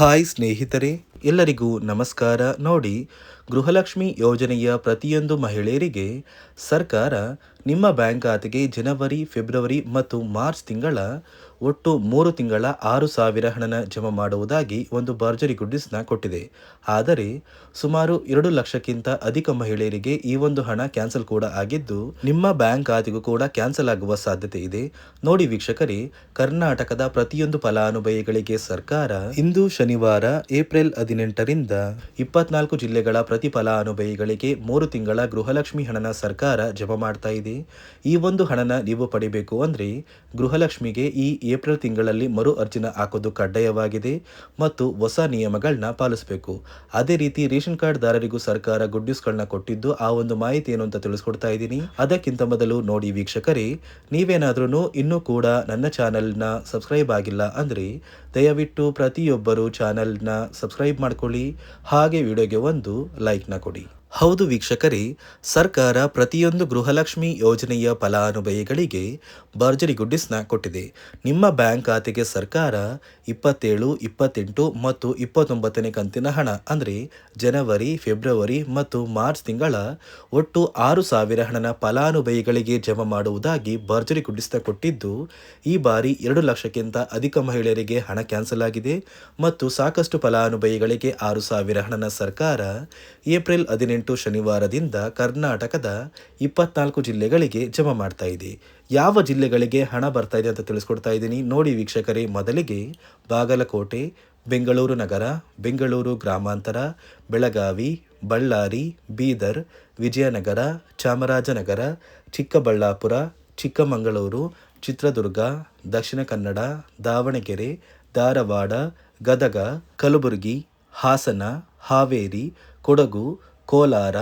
Hi ಸ್ನೇಹಿತರೆ, ಎಲ್ಲರಿಗೂ ನಮಸ್ಕಾರ. ನೋಡಿ, ಗೃಹಲಕ್ಷ್ಮಿ ಯೋಜನೆಯ ಪ್ರತಿಯೊಂದು ಮಹಿಳೆಯರಿಗೆ ಸರ್ಕಾರ ನಿಮ್ಮ ಬ್ಯಾಂಕ್ ಖಾತೆಗೆ ಜನವರಿ, ಫೆಬ್ರವರಿ ಮತ್ತು ಮಾರ್ಚ್ ತಿಂಗಳ ಒಟ್ಟು 3 ತಿಂಗಳ 6,000 ಹಣನ ಜಮಾ ಮಾಡುವುದಾಗಿ ಒಂದು ಭರ್ಜರಿ ಗುಡ್ಡಿಸ್ನ ಕೊಟ್ಟಿದೆ. ಆದರೆ ಸುಮಾರು 2 ಲಕ್ಷಕ್ಕಿಂತ ಅಧಿಕ ಮಹಿಳೆಯರಿಗೆ ಈ ಒಂದು ಹಣ ಕ್ಯಾನ್ಸಲ್ ಕೂಡ ಆಗಿದ್ದು, ನಿಮ್ಮ ಬ್ಯಾಂಕ್ ಖಾತೆಗೂ ಕೂಡ ಕ್ಯಾನ್ಸಲ್ ಆಗುವ ಸಾಧ್ಯತೆ ಇದೆ. ನೋಡಿ ವೀಕ್ಷಕರೇ, ಕರ್ನಾಟಕದ ಪ್ರತಿಯೊಂದು ಫಲಾನುಭವಿಗಳಿಗೆ ಸರ್ಕಾರ ಇಂದು ಶನಿವಾರ ಏಪ್ರಿಲ್ 18ರಿಂದ 24 ಜಿಲ್ಲೆಗಳ ಪ್ರತಿ ಫಲಾನುಭವಿಗಳಿಗೆ 3 ತಿಂಗಳ ಗೃಹಲಕ್ಷ್ಮಿ ಹಣನ ಸರ್ಕಾರ ಜಮಾ ಮಾಡ್ತಾ ಇದೆ. ಈ ಒಂದು ಹಣನ ನೀವು ಪಡಿಬೇಕು ಅಂದ್ರೆ ಗೃಹಲಕ್ಷ್ಮಿಗೆ ಈ ಏಪ್ರಿಲ್ ತಿಂಗಳಲ್ಲಿ ಮರು ಅರ್ಜಿನ ಹಾಕೋದು ಕಡ್ಡಾಯವಾಗಿದೆ ಮತ್ತು ಹೊಸ ನಿಯಮಗಳನ್ನ ಪಾಲಿಸಬೇಕು. ಅದೇ ರೀತಿ ರೇಷನ್ ಕಾರ್ಡ್ ದಾರರಿಗೂ ಸರ್ಕಾರ ಗುಡ್ ನ್ಯೂಸ್ಗಳನ್ನ ಕೊಟ್ಟಿದ್ದು, ಆ ಒಂದು ಮಾಹಿತಿ ಏನು ಅಂತ ತಿಳಿಸ್ಕೊಡ್ತಾ ಇದ್ದೀನಿ. ಅದಕ್ಕಿಂತ ಮೊದಲು ನೋಡಿ ವೀಕ್ಷಕರೇ, ನೀವೇನಾದ್ರೂ ಇನ್ನೂ ಕೂಡ ನನ್ನ ಚಾನೆಲ್ನ ಸಬ್ಸ್ಕ್ರೈಬ್ ಆಗಿಲ್ಲ ಅಂದ್ರೆ ದಯವಿಟ್ಟು ಪ್ರತಿಯೊಬ್ಬರು ಚಾನೆಲ್ನ ಸಬ್ಸ್ಕ್ರೈಬ್ ಮಾಡ್ಕೊಳ್ಳಿ, ಹಾಗೆ ವಿಡಿಯೋಗೆ ಒಂದು ಲೈಕ್ನ ಕೊಡಿ. ಹೌದು ವೀಕ್ಷಕರೇ, ಸರ್ಕಾರ ಪ್ರತಿಯೊಂದು ಗೃಹಲಕ್ಷ್ಮಿ ಯೋಜನೆಯ ಫಲಾನುಭವಿಗಳಿಗೆ ಭರ್ಜರಿ ಗುಡ್ಡಿಸ್ನ ಕೊಟ್ಟಿದೆ. ನಿಮ್ಮ ಬ್ಯಾಂಕ್ ಖಾತೆಗೆ ಸರ್ಕಾರ 27, 28 ಮತ್ತು 29ನೇ ಕಂತಿನ ಹಣ ಅಂದರೆ ಜನವರಿ, ಫೆಬ್ರವರಿ ಮತ್ತು ಮಾರ್ಚ್ ತಿಂಗಳ ಒಟ್ಟು 6,000 ಹಣನ ಫಲಾನುಭವಿಗಳಿಗೆ ಜಮಾ ಮಾಡುವುದಾಗಿ ಭರ್ಜರಿ ಗುಡ್ಡಿಸ್ನ ಕೊಟ್ಟಿದ್ದು, ಈ ಬಾರಿ 2 ಲಕ್ಷಕ್ಕಿಂತ ಅಧಿಕ ಮಹಿಳೆಯರಿಗೆ ಹಣ ಕ್ಯಾನ್ಸಲ್ ಆಗಿದೆ ಮತ್ತು ಸಾಕಷ್ಟು ಫಲಾನುಭವಿಗಳಿಗೆ 6,000 ಹಣನ ಸರ್ಕಾರ ಏಪ್ರಿಲ್ 18 ಶನಿವಾರದಿಂದ ಕರ್ನಾಟಕದ 24 ಜಿಲ್ಲೆಗಳಿಗೆ ಜಮಾ ಮಾಡ್ತಾ ಇದೆ. ಯಾವ ಜಿಲ್ಲೆಗಳಿಗೆ ಹಣ ಬರ್ತಾ ಇದೆ ಅಂತ ತಿಳಿಸ್ಕೊಡ್ತಾ ಇದ್ದೀನಿ. ನೋಡಿ ವೀಕ್ಷಕರೇ, ಮೊದಲಿಗೆ ಬಾಗಲಕೋಟೆ, ಬೆಂಗಳೂರು ನಗರ, ಬೆಂಗಳೂರು ಗ್ರಾಮಾಂತರ, ಬೆಳಗಾವಿ, ಬಳ್ಳಾರಿ, ಬೀದರ್, ವಿಜಯನಗರ, ಚಾಮರಾಜನಗರ, ಚಿಕ್ಕಬಳ್ಳಾಪುರ, ಚಿಕ್ಕಮಗಳೂರು, ಚಿತ್ರದುರ್ಗ, ದಕ್ಷಿಣ ಕನ್ನಡ, ದಾವಣಗೆರೆ, ಧಾರವಾಡ, ಗದಗ, ಕಲಬುರಗಿ, ಹಾಸನ, ಹಾವೇರಿ, ಕೊಡಗು, ಕೋಲಾರ,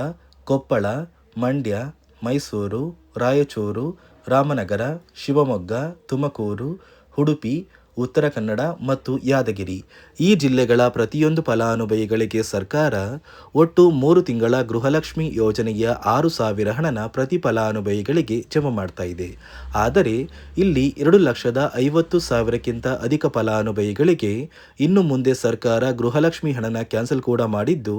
ಕೊಪ್ಪಳ, ಮಂಡ್ಯ, ಮೈಸೂರು, ರಾಯಚೂರು, ರಾಮನಗರ, ಶಿವಮೊಗ್ಗ, ತುಮಕೂರು, ಉಡುಪಿ, ಉತ್ತರ ಕನ್ನಡ ಮತ್ತು ಯಾದಗಿರಿ ಈ ಜಿಲ್ಲೆಗಳ ಪ್ರತಿಯೊಂದು ಫಲಾನುಭವಿಗಳಿಗೆ ಸರ್ಕಾರ ಒಟ್ಟು 3 ತಿಂಗಳ ಗೃಹಲಕ್ಷ್ಮಿ ಯೋಜನೆಯ 6,000 ಹಣನ ಪ್ರತಿ ಫಲಾನುಭವಿಗಳಿಗೆ ಜಮಾ ಮಾಡ್ತಾ ಇದೆ. ಆದರೆ ಇಲ್ಲಿ 2,50,000ಕ್ಕಿಂತ ಅಧಿಕ ಫಲಾನುಭವಿಗಳಿಗೆ ಇನ್ನು ಮುಂದೆ ಸರ್ಕಾರ ಗೃಹಲಕ್ಷ್ಮಿ ಹಣನ ಕ್ಯಾನ್ಸಲ್ ಕೂಡ ಮಾಡಿದ್ದು,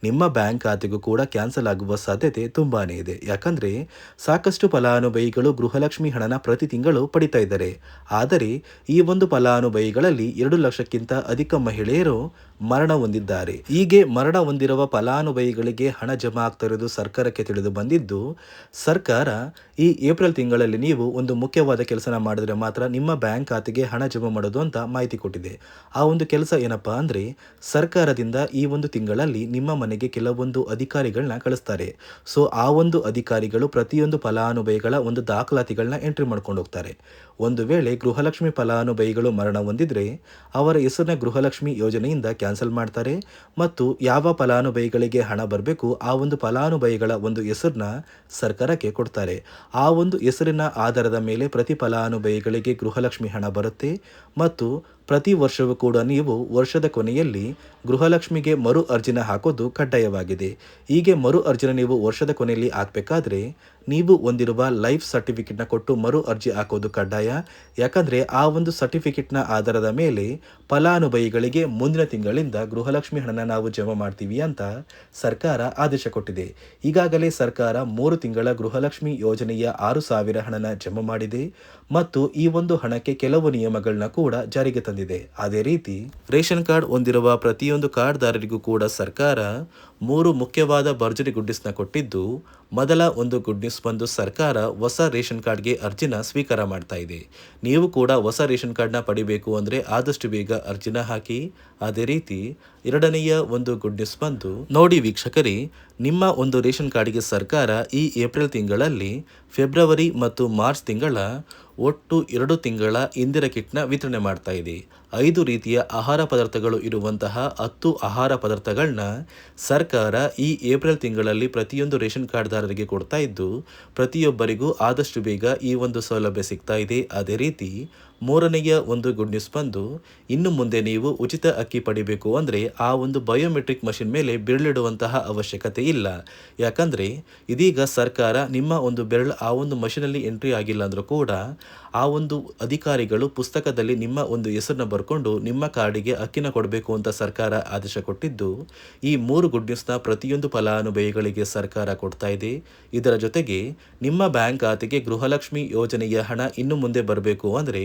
ನಿಮ್ಮ ಬ್ಯಾಂಕ್ ಖಾತೆಗೂ ಕೂಡ ಕ್ಯಾನ್ಸಲ್ ಆಗುವ ಸಾಧ್ಯತೆ ತುಂಬಾನೇ ಇದೆ. ಯಾಕಂದ್ರೆ ಸಾಕಷ್ಟು ಫಲಾನುಭವಿಗಳು ಗೃಹಲಕ್ಷ್ಮಿ ಹಣನ ಪ್ರತಿ ತಿಂಗಳು ಪಡಿತಾ ಇದ್ದಾರೆ. ಆದರೆ ಈ ಒಂದು ಫಲಾನುಭವಿಗಳಲ್ಲಿ 2 ಲಕ್ಷಕ್ಕಿಂತ ಅಧಿಕ ಮಹಿಳೆಯರು ಮರಣ ಹೊಂದಿದ್ದಾರೆ. ಹೀಗೆ ಮರಣ ಹೊಂದಿರುವ ಫಲಾನುಭವಿಗಳಿಗೆ ಹಣ ಜಮಾ ಆಗ್ತಾ ಇರೋದು ಸರ್ಕಾರಕ್ಕೆ ತಿಳಿದು ಬಂದಿದ್ದು, ಸರ್ಕಾರ ಈ ಏಪ್ರಿಲ್ ತಿಂಗಳಲ್ಲಿ ನೀವು ಒಂದು ಮುಖ್ಯವಾದ ಕೆಲಸನ ಮಾಡಿದ್ರೆ ಮಾತ್ರ ನಿಮ್ಮ ಬ್ಯಾಂಕ್ ಖಾತೆಗೆ ಹಣ ಜಮಾ ಮಾಡೋದು ಅಂತ ಮಾಹಿತಿ ಕೊಟ್ಟಿದೆ. ಆ ಒಂದು ಕೆಲಸ ಏನಪ್ಪಾ ಅಂದ್ರೆ, ಸರ್ಕಾರದಿಂದ ಈ ಒಂದು ತಿಂಗಳಲ್ಲಿ ನಿಮ್ಮ ಮನೆಗೆ ಕೆಲವೊಂದು ಅಧಿಕಾರಿಗಳನ್ನ ಕಳಿಸ್ತಾರೆ. ಸೊ ಆ ಒಂದು ಅಧಿಕಾರಿಗಳು ಪ್ರತಿಯೊಂದು ಫಲಾನುಭವಿಗಳ ಒಂದು ದಾಖಲಾತಿಗಳನ್ನ ಎಂಟ್ರಿ ಮಾಡ್ಕೊಂಡು ಹೋಗ್ತಾರೆ. ಒಂದು ವೇಳೆ ಗೃಹಲಕ್ಷ್ಮಿ ಫಲಾನುಭವಿಗಳು ಮರಣ ಹೊಂದಿದ್ರೆ ಅವರ ಹೆಸರನ್ನ ಗೃಹಲಕ್ಷ್ಮಿ ಯೋಜನೆಯಿಂದ ಕ್ಯಾನ್ಸಲ್ ಮಾಡ್ತಾರೆ ಮತ್ತು ಯಾವ ಫಲಾನುಭವಿಗಳಿಗೆ ಹಣ ಬರಬೇಕು ಆ ಒಂದು ಫಲಾನುಭವಿಗಳ ಒಂದು ಹೆಸರನ್ನ ಸರ್ಕಾರಕ್ಕೆ ಕೊಡ್ತಾರೆ. ಆ ಒಂದು ಹೆಸರಿನ ಆಧಾರದ ಮೇಲೆ ಪ್ರತಿ ಫಲಾನುಭವಿಗಳಿಗೆ ಗೃಹಲಕ್ಷ್ಮಿ ಹಣ ಬರುತ್ತೆ ಮತ್ತು ಪ್ರತಿ ವರ್ಷವೂ ಕೂಡ ನೀವು ವರ್ಷದ ಕೊನೆಯಲ್ಲಿ ಗೃಹಲಕ್ಷ್ಮಿಗೆ ಮರು ಅರ್ಜಿನ ಹಾಕೋದು ಕಡ್ಡಾಯವಾಗಿದೆ. ಹೀಗೆ ಮರು ಅರ್ಜಿನ ನೀವು ವರ್ಷದ ಕೊನೆಯಲ್ಲಿ ಹಾಕಬೇಕಾದ್ರೆ ನೀವು ಹೊಂದಿರುವ ಲೈಫ್ ಸರ್ಟಿಫಿಕೇಟ್ನ ಕೊಟ್ಟು ಮರು ಅರ್ಜಿ ಹಾಕೋದು ಕಡ್ಡಾಯ. ಯಾಕಂದರೆ ಆ ಒಂದು ಸರ್ಟಿಫಿಕೇಟ್ನ ಆಧಾರದ ಮೇಲೆ ಫಲಾನುಭವಿಗಳಿಗೆ ಮುಂದಿನ ತಿಂಗಳಿಂದ ಗೃಹಲಕ್ಷ್ಮಿ ಹಣನ ನಾವು ಜಮಾ ಮಾಡ್ತೀವಿ ಅಂತ ಸರ್ಕಾರ ಆದೇಶ ಕೊಟ್ಟಿದೆ. ಈಗಾಗಲೇ ಸರ್ಕಾರ 3 ತಿಂಗಳ ಗೃಹಲಕ್ಷ್ಮಿ ಯೋಜನೆಯ 6,000 ಹಣನ ಜಮಾ ಮಾಡಿದೆ ಮತ್ತು ಈ ಒಂದು ಹಣಕ್ಕೆ ಕೆಲವು ನಿಯಮಗಳನ್ನ ಕೂಡ ಜಾರಿಗೆ ತಂದಿದೆ. ಅದೇ ರೀತಿ ರೇಷನ್ ಕಾರ್ಡ್ ಹೊಂದಿರುವ ಪ್ರತಿಯೊಂದು ಕಾರ್ಡ್ದಾರರಿಗೂ ಕೂಡ ಸರ್ಕಾರ 3 ಮುಖ್ಯವಾದ ಭರ್ಜರಿ ಗುಡ್ಡಿಸ್ನ ಕೊಟ್ಟಿದ್ದು, ಮೊದಲ ಒಂದು ಗುಡ್ ನ್ಯೂಸ್ ಬಂದು ಸರ್ಕಾರ ಹೊಸ ರೇಷನ್ ಕಾರ್ಡ್ಗೆ ಅರ್ಜಿನ ಸ್ವೀಕಾರ ಮಾಡ್ತಾ ಇದೆ. ನೀವು ಕೂಡ ಹೊಸ ರೇಷನ್ ಕಾರ್ಡ್ನ ಪಡಿಬೇಕು ಅಂದರೆ ಆದಷ್ಟು ಬೇಗ ಅರ್ಜಿನ ಹಾಕಿ. ಅದೇ ರೀತಿ ಎರಡನೆಯ ಒಂದು ಗುಡ್ ನ್ಯೂಸ್ ಬಂದು, ನೋಡಿ ವೀಕ್ಷಕರೇ, ನಿಮ್ಮ ಒಂದು ರೇಷನ್ ಕಾರ್ಡ್ಗೆ ಸರ್ಕಾರ ಈ ಏಪ್ರಿಲ್ ತಿಂಗಳಲ್ಲಿ ಫೆಬ್ರವರಿ ಮತ್ತು ಮಾರ್ಚ್ ತಿಂಗಳ ಒಟ್ಟು 2 ತಿಂಗಳ ಇಂದಿರ ಕಿಟ್ನ ವಿತರಣೆ ಮಾಡ್ತಾ ಇದೆ. 5 ರೀತಿಯ ಆಹಾರ ಪದಾರ್ಥಗಳು ಇರುವಂತಹ 10 ಆಹಾರ ಪದಾರ್ಥಗಳನ್ನ ಸರ್ಕಾರ ಈ ಏಪ್ರಿಲ್ ತಿಂಗಳಲ್ಲಿ ಪ್ರತಿಯೊಂದು ರೇಷನ್ ಕಾರ್ಡ್ದಾರರಿಗೆ ಕೊಡ್ತಾ ಇದ್ದು, ಪ್ರತಿಯೊಬ್ಬರಿಗೂ ಆದಷ್ಟು ಬೇಗ ಈ ಒಂದು ಸೌಲಭ್ಯ ಸಿಗ್ತಾ ಇದೆ. ಅದೇ ರೀತಿ ಮೂರನೆಯ ಒಂದು ಗುಡ್ ನ್ಯೂಸ್ ಬಂದು, ಇನ್ನು ಮುಂದೆ ನೀವು ಉಚಿತ ಅಕ್ಕಿ ಪಡಿಬೇಕು ಅಂದರೆ ಆ ಒಂದು ಬಯೋಮೆಟ್ರಿಕ್ ಮಷಿನ್ ಮೇಲೆ ಬೆರಳಿಡುವಂತಹ ಅವಶ್ಯಕತೆ ಇಲ್ಲ. ಯಾಕಂದರೆ ಇದೀಗ ಸರ್ಕಾರ ನಿಮ್ಮ ಒಂದು ಬೆರಳು ಆ ಒಂದು ಮಷಿನಲ್ಲಿ ಎಂಟ್ರಿ ಆಗಿಲ್ಲ ಅಂದರೂ ಕೂಡ ಆ ಒಂದು ಅಧಿಕಾರಿಗಳು ಪುಸ್ತಕದಲ್ಲಿ ನಿಮ್ಮ ಒಂದು ಹೆಸರನ್ನ ಬರ್ಕೊಂಡು ನಿಮ್ಮ ಕಾರ್ಡಿಗೆ ಅಕ್ಕಿನ ಕೊಡಬೇಕು ಅಂತ ಸರ್ಕಾರ ಆದೇಶ ಕೊಟ್ಟಿದ್ದು, ಈ 3 ಗುಡ್ ನ್ಯೂಸ್ನ ಪ್ರತಿಯೊಂದು ಫಲಾನುಭವಿಗಳಿಗೆ ಸರ್ಕಾರ ಕೊಡ್ತಾ ಇದೆ. ಇದರ ಜೊತೆಗೆ ನಿಮ್ಮ ಬ್ಯಾಂಕ್ ಖಾತೆಗೆ ಗೃಹಲಕ್ಷ್ಮಿ ಯೋಜನೆಯ ಹಣ ಇನ್ನು ಮುಂದೆ ಬರಬೇಕು ಅಂದರೆ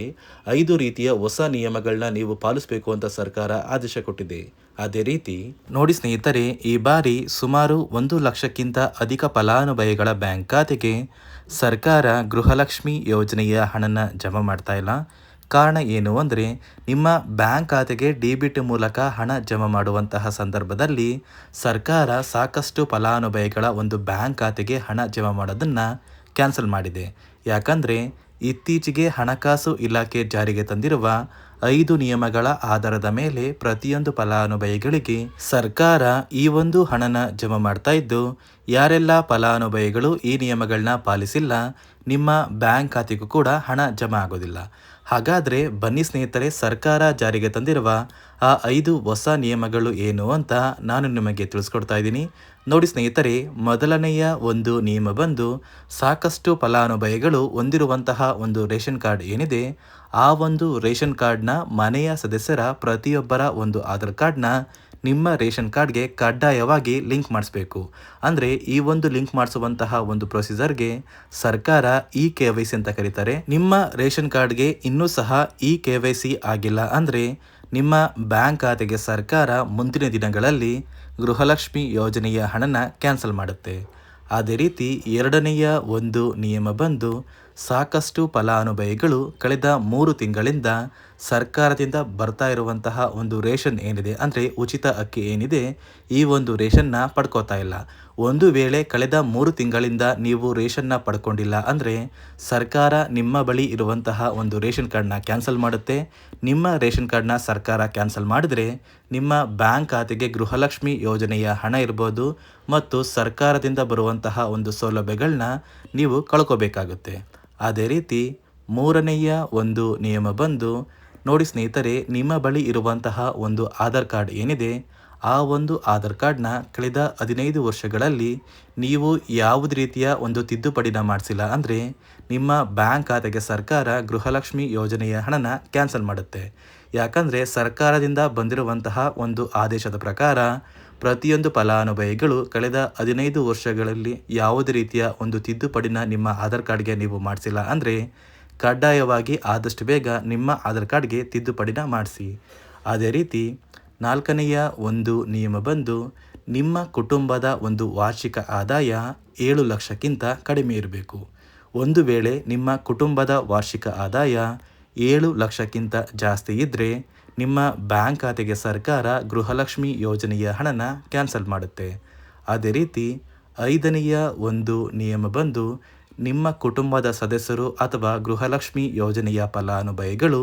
5 ರೀತಿಯ ಹೊಸ ನಿಯಮಗಳನ್ನ ನೀವು ಪಾಲಿಸಬೇಕು ಅಂತ ಸರ್ಕಾರ ಆದೇಶ ಕೊಟ್ಟಿದೆ. ಅದೇ ರೀತಿ ನೋಡಿ ಸ್ನೇಹಿತರೆ, ಈ ಬಾರಿ ಸುಮಾರು 1 ಲಕ್ಷಕ್ಕಿಂತ ಅಧಿಕ ಫಲಾನುಭವಿಗಳ ಬ್ಯಾಂಕ್ ಖಾತೆಗೆ ಸರ್ಕಾರ ಗೃಹಲಕ್ಷ್ಮಿ ಯೋಜನೆಯ ಹಣನ ಜಮಾ ಮಾಡ್ತಾ ಇಲ್ಲ. ಕಾರಣ ಏನು ಅಂದರೆ, ನಿಮ್ಮ ಬ್ಯಾಂಕ್ ಖಾತೆಗೆ ಡೆಬಿಟ್ ಮೂಲಕ ಹಣ ಜಮಾ ಮಾಡುವಂತಹ ಸಂದರ್ಭದಲ್ಲಿ ಸರ್ಕಾರ ಸಾಕಷ್ಟು ಫಲಾನುಭವಿಗಳ ಒಂದು ಬ್ಯಾಂಕ್ ಖಾತೆಗೆ ಹಣ ಜಮಾ ಮಾಡೋದನ್ನು ಕ್ಯಾನ್ಸಲ್ ಮಾಡಿದೆ. ಯಾಕಂದರೆ ಇತ್ತೀಚೆಗೆ ಹಣಕಾಸು ಇಲಾಖೆ ಜಾರಿಗೆ ತಂದಿರುವ 5 ನಿಯಮಗಳ ಆಧಾರದ ಮೇಲೆ ಪ್ರತಿಯೊಂದು ಫಲಾನುಭವಿಗಳಿಗೆ ಸರ್ಕಾರ ಈ ಒಂದು ಹಣನ ಜಮಾ ಮಾಡ್ತಾ ಇದ್ದು, ಯಾರೆಲ್ಲ ಫಲಾನುಭವಿಗಳು ಈ ನಿಯಮಗಳನ್ನ ಪಾಲಿಸಿಲ್ಲ ನಿಮ್ಮ ಬ್ಯಾಂಕ್ ಖಾತೆಗೂ ಕೂಡ ಹಣ ಜಮಾ ಆಗೋದಿಲ್ಲ. ಹಾಗಾದರೆ ಬನ್ನಿ ಸ್ನೇಹಿತರೆ, ಸರ್ಕಾರ ಜಾರಿಗೆ ತಂದಿರುವ ಆ 5 ಹೊಸ ನಿಯಮಗಳು ಏನು ಅಂತ ನಾನು ನಿಮಗೆ ತಿಳಿಸ್ಕೊಡ್ತಾ ಇದ್ದೀನಿ. ನೋಡಿ ಸ್ನೇಹಿತರೆ, ಮೊದಲನೆಯ ಒಂದು ನಿಯಮ ಬಂದು, ಸಾಕಷ್ಟು ಫಲಾನುಭವಿಗಳು ಹೊಂದಿರುವಂತಹ ಒಂದು ರೇಷನ್ ಕಾರ್ಡ್ ಏನಿದೆ, ಆ ಒಂದು ರೇಷನ್ ಕಾರ್ಡ್ನ ಮನೆಯ ಸದಸ್ಯರ ಪ್ರತಿಯೊಬ್ಬರ ಒಂದು ಆಧಾರ್ ಕಾರ್ಡ್ನ ನಿಮ್ಮ ರೇಷನ್ ಕಾರ್ಡ್ಗೆ ಕಡ್ಡಾಯವಾಗಿ ಲಿಂಕ್ ಮಾಡಿಸ್ಬೇಕು. ಅಂದರೆ ಈ ಒಂದು ಲಿಂಕ್ ಮಾಡಿಸುವಂತಹ ಒಂದು ಪ್ರೊಸೀಜರ್ಗೆ ಸರ್ಕಾರ KYC ಅಂತ ಕರೀತಾರೆ. ನಿಮ್ಮ ರೇಷನ್ ಕಾರ್ಡ್ಗೆ ಇನ್ನೂ ಸಹ KYC ಆಗಿಲ್ಲ ಅಂದರೆ ನಿಮ್ಮ ಬ್ಯಾಂಕ್ ಖಾತೆಗೆ ಸರ್ಕಾರ ಮುಂದಿನ ದಿನಗಳಲ್ಲಿ ಗೃಹಲಕ್ಷ್ಮಿ ಯೋಜನೆಯ ಹಣನ ಕ್ಯಾನ್ಸಲ್ ಮಾಡುತ್ತೆ. ಅದೇ ರೀತಿ ಎರಡನೆಯ ಒಂದು ನಿಯಮ ಬಂದು, ಸಾಕಷ್ಟು ಫಲಾನುಭವಿಗಳು ಕಳೆದ 3 ತಿಂಗಳಿಂದ ಸರ್ಕಾರದಿಂದ ಬರ್ತಾ ಇರುವಂತಹ ಒಂದು ರೇಷನ್ ಏನಿದೆ, ಅಂದರೆ ಉಚಿತ ಅಕ್ಕಿ ಏನಿದೆ, ಈ ಒಂದು ರೇಷನ್ನ ಪಡ್ಕೋತಾ ಇಲ್ಲ. ಒಂದು ವೇಳೆ ಕಳೆದ 3 ತಿಂಗಳಿಂದ ನೀವು ರೇಷನ್ನ ಪಡ್ಕೊಂಡಿಲ್ಲ ಅಂದರೆ ಸರ್ಕಾರ ನಿಮ್ಮ ಬಳಿ ಇರುವಂತಹ ಒಂದು ರೇಷನ್ ಕಾರ್ಡ್ನ ಕ್ಯಾನ್ಸಲ್ ಮಾಡುತ್ತೆ. ನಿಮ್ಮ ರೇಷನ್ ಕಾರ್ಡ್ನ ಸರ್ಕಾರ ಕ್ಯಾನ್ಸಲ್ ಮಾಡಿದ್ರೆ ನಿಮ್ಮ ಬ್ಯಾಂಕ್ ಖಾತೆಗೆ ಗೃಹಲಕ್ಷ್ಮಿ ಯೋಜನೆಯ ಹಣ ಇರ್ಬೋದು ಮತ್ತು ಸರ್ಕಾರದಿಂದ ಬರುವಂತಹ ಒಂದು ಸೌಲಭ್ಯಗಳನ್ನ ನೀವು ಕಳ್ಕೋಬೇಕಾಗುತ್ತೆ. ಅದೇ ರೀತಿ ಮೂರನೆಯ ಒಂದು ನಿಯಮ ಬಂದು, ನೋಡಿ ಸ್ನೇಹಿತರೆ, ನಿಮ್ಮ ಬಳಿ ಇರುವಂತಹ ಒಂದು ಆಧಾರ್ ಕಾರ್ಡ್ ಏನಿದೆ, ಆ ಒಂದು ಆಧಾರ್ ಕಾರ್ಡ್ನ ಕಳೆದ 15 ವರ್ಷಗಳಲ್ಲಿ ನೀವು ಯಾವುದೇ ರೀತಿಯ ಒಂದು ತಿದ್ದುಪಡಿನ ಮಾಡಿಸಿಲ್ಲ ಅಂದರೆ ನಿಮ್ಮ ಬ್ಯಾಂಕ್ ಖಾತೆಗೆ ಸರ್ಕಾರ ಗೃಹಲಕ್ಷ್ಮಿ ಯೋಜನೆಯ ಹಣನ ಕ್ಯಾನ್ಸಲ್ ಮಾಡುತ್ತೆ. ಯಾಕಂದರೆ ಸರ್ಕಾರದಿಂದ ಬಂದಿರುವಂತಹ ಒಂದು ಆದೇಶದ ಪ್ರಕಾರ ಪ್ರತಿಯೊಂದು ಫಲಾನುಭವಿಗಳು ಕಳೆದ 15 ವರ್ಷಗಳಲ್ಲಿ ಯಾವುದೇ ರೀತಿಯ ಒಂದು ತಿದ್ದುಪಡಿನ ನಿಮ್ಮ ಆಧಾರ್ ಕಾರ್ಡ್ಗೆ ನೀವು ಮಾಡಿಸಿಲ್ಲ ಅಂದರೆ ಕಡ್ಡಾಯವಾಗಿ ಆದಷ್ಟು ಬೇಗ ನಿಮ್ಮ ಆಧಾರ್ ಕಾರ್ಡ್ಗೆ ತಿದ್ದುಪಡಿನ ಮಾಡಿಸಿ. ಅದೇ ರೀತಿ ನಾಲ್ಕನೆಯ ಒಂದು ನಿಯಮ ಬಂದು, ನಿಮ್ಮ ಕುಟುಂಬದ ಒಂದು ವಾರ್ಷಿಕ ಆದಾಯ 7 ಲಕ್ಷಕ್ಕಿಂತ ಕಡಿಮೆ ಇರಬೇಕು. ಒಂದು ವೇಳೆ ನಿಮ್ಮ ಕುಟುಂಬದ ವಾರ್ಷಿಕ ಆದಾಯ 7 ಲಕ್ಷಕ್ಕಿಂತ ಜಾಸ್ತಿ ಇದ್ದರೆ ನಿಮ್ಮ ಬ್ಯಾಂಕ್ ಖಾತೆಗೆ ಸರ್ಕಾರ ಗೃಹಲಕ್ಷ್ಮಿ ಯೋಜನೆಯ ಹಣನ ಕ್ಯಾನ್ಸಲ್ ಮಾಡುತ್ತೆ. ಅದೇ ರೀತಿ 5ನೆಯ ಒಂದು ನಿಯಮ ಬಂದು, ನಿಮ್ಮ ಕುಟುಂಬದ ಸದಸ್ಯರು ಅಥವಾ ಗೃಹಲಕ್ಷ್ಮಿ ಯೋಜನೆಯ ಫಲಾನುಭವಿಗಳು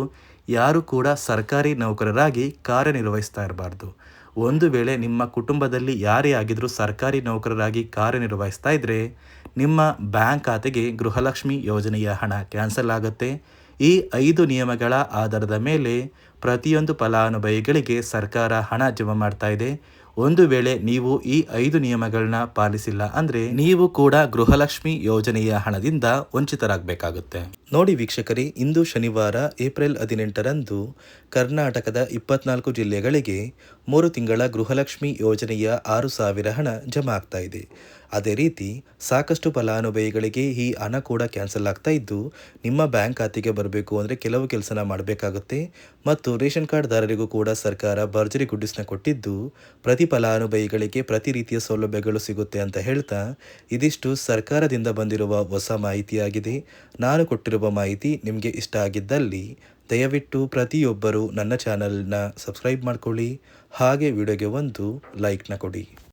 ಯಾರು ಕೂಡ ಸರ್ಕಾರಿ ನೌಕರರಾಗಿ ಕಾರ್ಯನಿರ್ವಹಿಸ್ತಾ ಇರಬಾರ್ದು. ಒಂದು ವೇಳೆ ನಿಮ್ಮ ಕುಟುಂಬದಲ್ಲಿ ಯಾರೇ ಆಗಿದ್ರೂ ಸರ್ಕಾರಿ ನೌಕರರಾಗಿ ಕಾರ್ಯನಿರ್ವಹಿಸ್ತಾ ಇದ್ದರೆ ನಿಮ್ಮ ಬ್ಯಾಂಕ್ ಖಾತೆಗೆ ಗೃಹಲಕ್ಷ್ಮಿ ಯೋಜನೆಯ ಹಣ ಕ್ಯಾನ್ಸಲ್ ಆಗುತ್ತೆ. ಈ 5 ನಿಯಮಗಳ ಆಧಾರದ ಮೇಲೆ ಪ್ರತಿಯೊಂದು ಫಲಾನುಭವಿಗಳಿಗೆ ಸರ್ಕಾರ ಹಣ ಜಮಾ ಮಾಡ್ತಾ ಇದೆ. ಒಂದು ವೇಳೆ ನೀವು ಈ 5 ನಿಯಮಗಳನ್ನ ಪಾಲಿಸಿಲ್ಲ ಅಂದರೆ ನೀವು ಕೂಡ ಗೃಹಲಕ್ಷ್ಮಿ ಯೋಜನೆಯ ಹಣದಿಂದ ವಂಚಿತರಾಗಬೇಕಾಗುತ್ತೆ. ನೋಡಿ ವೀಕ್ಷಕರೇ, ಇಂದು ಶನಿವಾರ ಏಪ್ರಿಲ್ 18ರಂದು ಕರ್ನಾಟಕದ 24 ಜಿಲ್ಲೆಗಳಿಗೆ 3 ತಿಂಗಳ ಗೃಹಲಕ್ಷ್ಮಿ ಯೋಜನೆಯ 6,000 ಹಣ ಜಮಾ ಆಗ್ತಾ ಇದೆ. ಅದೇ ರೀತಿ ಸಾಕಷ್ಟು ಫಲಾನುಭವಿಗಳಿಗೆ ಈ ಹಣ ಕೂಡ ಕ್ಯಾನ್ಸಲ್ ಆಗ್ತಾ ಇದ್ದು, ನಿಮ್ಮ ಬ್ಯಾಂಕ್ ಖಾತೆಗೆ ಬರಬೇಕು ಅಂದರೆ ಕೆಲವು ಕೆಲಸನ ಮಾಡಬೇಕಾಗುತ್ತೆ. ಮತ್ತು ರೇಷನ್ ಕಾರ್ಡ್ದಾರರಿಗೂ ಕೂಡ ಸರ್ಕಾರ ಭರ್ಜರಿ ಗುಡ್ಡಿಸ್ನ ಕೊಟ್ಟಿದ್ದು, ಪ್ರತಿ ಫಲಾನುಭವಿಗಳಿಗೆ ಪ್ರತಿ ರೀತಿಯ ಸೌಲಭ್ಯಗಳು ಸಿಗುತ್ತೆ ಅಂತ ಹೇಳ್ತಾ, ಇದಿಷ್ಟು ಸರ್ಕಾರದಿಂದ ಬಂದಿರುವ ಹೊಸ ಮಾಹಿತಿಯಾಗಿದೆ. ನಾನು ಕೊಟ್ಟಿರುವ ಮಾಹಿತಿ ನಿಮಗೆ ಇಷ್ಟ ಆಗಿದ್ದಲ್ಲಿ ದಯವಿಟ್ಟು ಪ್ರತಿಯೊಬ್ಬರು ನನ್ನ ಚಾನಲ್ನ ಸಬ್ಸ್ಕ್ರೈಬ್ ಮಾಡ್ಕೊಳ್ಳಿ, ಹಾಗೆ ವಿಡಿಯೋಗೆ ಒಂದು ಲೈಕ್ನ ಕೊಡಿ.